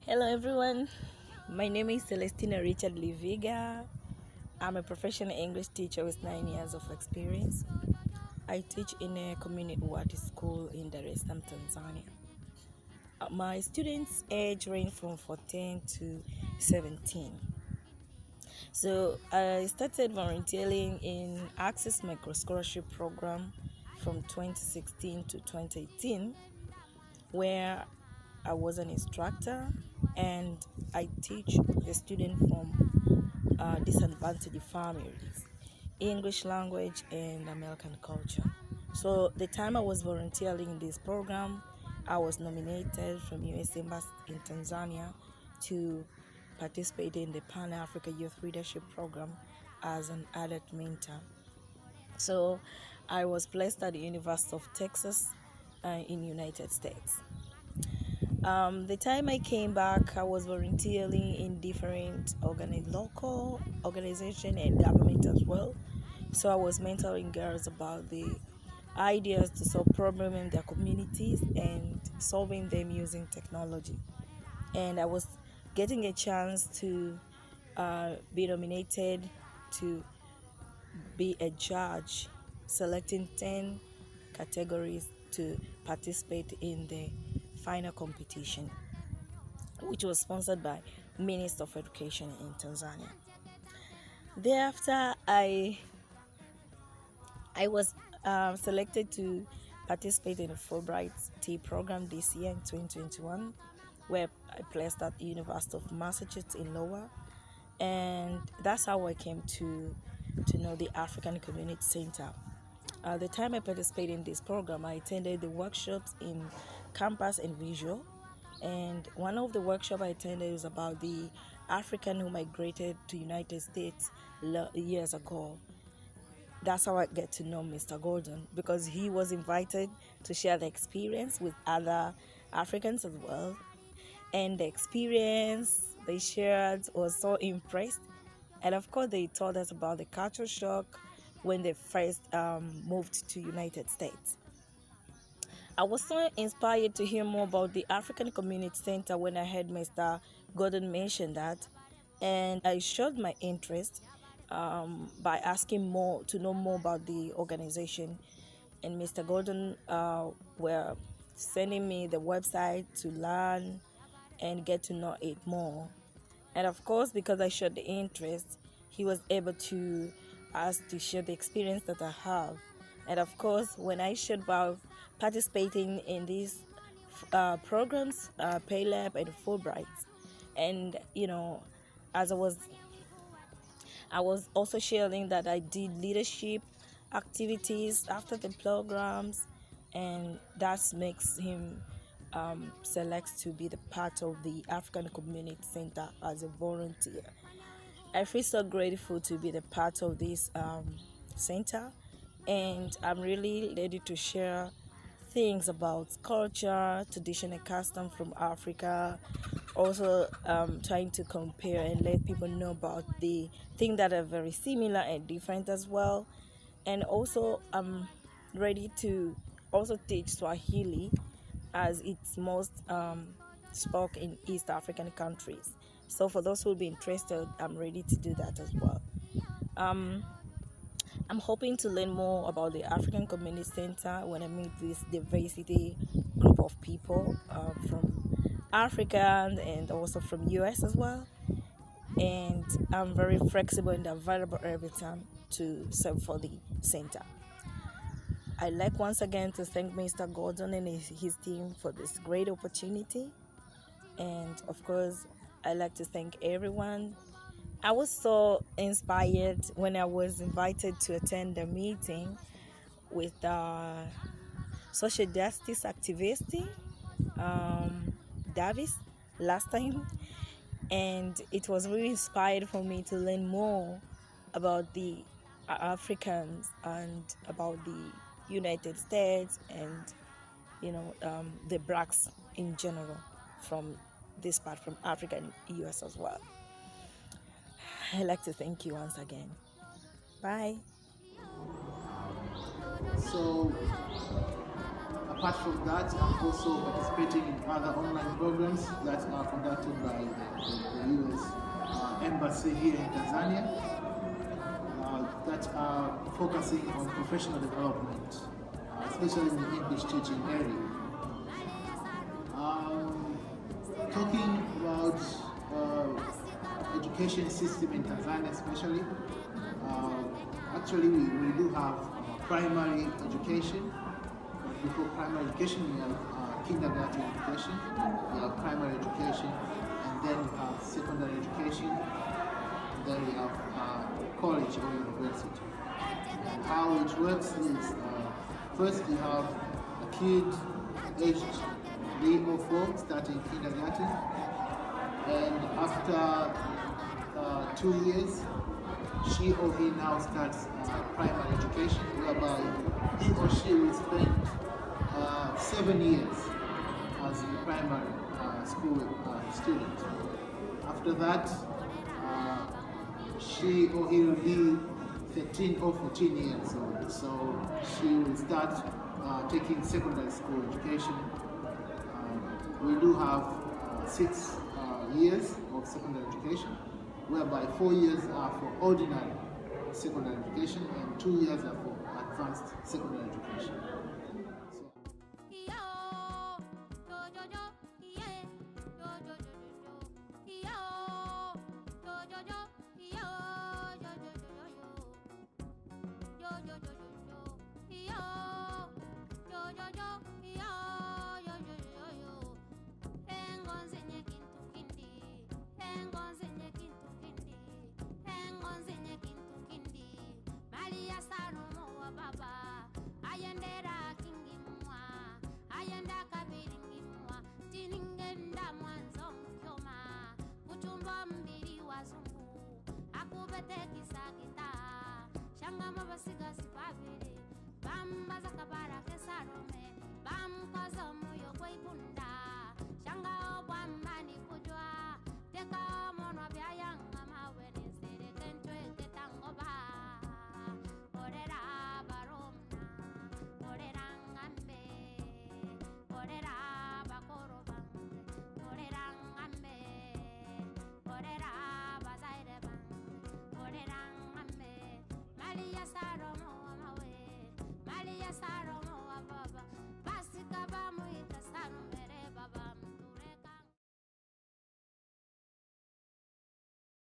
Hello everyone, my name is Celestina Richard Liviga. I'm a professional English teacher with 9 years of experience. I teach in a community ward school in Dar es Salaam, Tanzania. My students' age range from 14 to 17. So I started volunteering in Access Micro Scholarship Program from 2016 to 2018, where I was an instructor and I teach the students from disadvantaged families, English language and American culture. So the time I was volunteering in this program, I was nominated from U.S. Embassy in Tanzania to participate in the Pan-Africa Youth Leadership Program as an adult mentor. So I was placed at the University of Texas in United States. The time I came back, I was volunteering in different local organization and government as well. So I was mentoring girls about the ideas to solve problems in their communities and solving them using technology. And I was getting a chance to be nominated to be a judge, selecting 10 categories to participate in the final competition, which was sponsored by Minister of Education in Tanzania. Thereafter, I was selected to participate in the Fulbright Tea program this year in 2021, where I placed at the University of Massachusetts in Lowell, and that's how I came to know the African Community Center. The time I participated in this program, I attended the workshops in campus and visual, and one of the workshops I attended was about the African who migrated to United States years ago. That's how I get to know Mr. Gordon, because he was invited to share the experience with other Africans as well. And the experience they shared was so impressed. And of course, they told us about the culture shock when they first moved to United States. I was so inspired to hear more about the African Community Center when I heard Mr. Gordon mention that, and I showed my interest by asking to know more about the organization. And Mr. Gordon were sending me the website to learn and get to know it more. And of course, because I showed the interest, he was able to ask to share the experience that I have. And of course, when I shared about participating in these programs, PayLab and Fulbright, and as I was also sharing that I did leadership activities after the programs, and that makes him select to be the part of the African Community Center as a volunteer. I feel so grateful to be the part of this center, and I'm really ready to share things about culture, tradition, and custom from Africa. Also, trying to compare and let people know about the things that are very similar and different as well. And also, I'm ready to also teach Swahili, as it's most spoken in East African countries. So for those who will be interested, I'm ready to do that as well. I'm hoping to learn more about the African Community Center when I meet this diversity group of people from Africa and also from US as well. And I'm very flexible and available every time to serve for the center. I'd like once again to thank Mr. Gordon and his team for this great opportunity. And of course, I'd like to thank everyone. I was so inspired when I was invited to attend the meeting with social justice activist Davis last time, and it was really inspired for me to learn more about the Africans and about the United States and the blacks in general from this part, from Africa and US as well. I'd like to thank you once again. Bye. So apart from that, I'm also participating in other online programs that are conducted by the U.S. Embassy here in Tanzania that are focusing on professional development, especially in the English teaching area. Talking about education system in Tanzania especially, actually we do have primary education. Before primary education, we have kindergarten education, we have primary education, and then we have secondary education, and then we have college or university. And how it works is, first we have a kid aged 3 or 4 starting kindergarten, and after 2 years, she or he now starts primary education, whereby he or she will spend 7 years as a primary school student. After that, she or he will be 13 or 14 years old. So she will start taking secondary school education. We do have 6 years of secondary education, whereby 4 years are for ordinary secondary education and 2 years are for advanced secondary education. Bam kozo muyo kwa ibunda shanga obwa mani